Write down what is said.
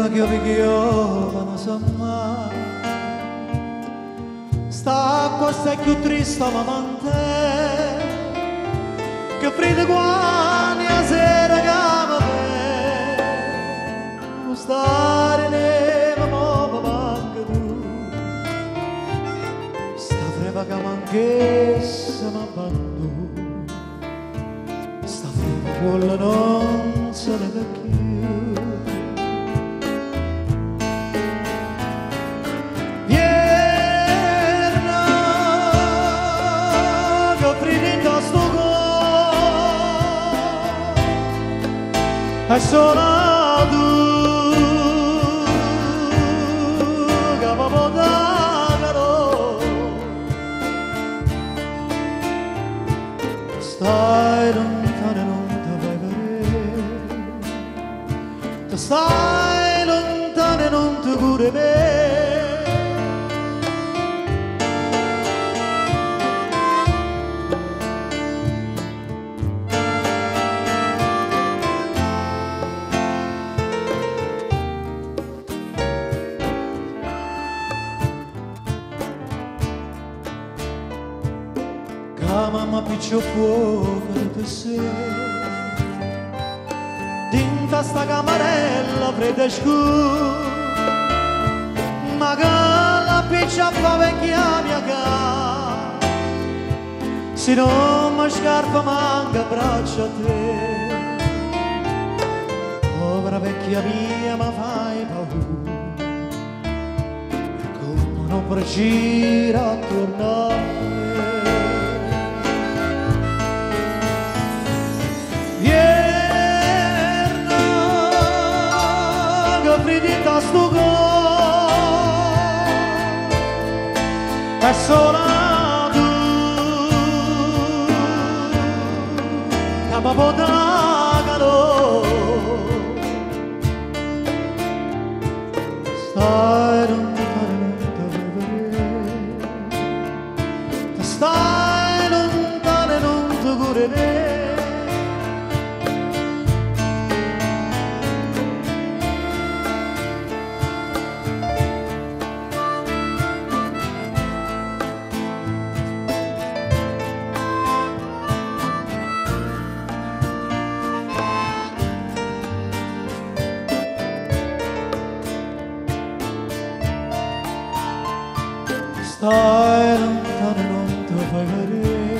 che io vi chiedo non so mai. Sta acqua sta più triste ma mante, che freddo quando la sera che mi stare neve ma manca tu. Sta freva che manchessa ma bandu, sta freva quella non se ne da più. È solo tu che mi puoi dare, stai lontano e non ti fai vedere, stai lontano e non ti curi me. La mamma piccio fuoco di te sé, dinta sta camarella fredda e scura, ma che la piccia fa vecchia mia cara, se non mi scarpa manca braccia a te. Povera vecchia mia ma fai paura, e come non precira a tornare. Sto cuore è solo tu che mi puoi dare calore, stai lontano e non ti vedere, stai lontano e non ti curi me. Stai lontano e non ti fai vedere,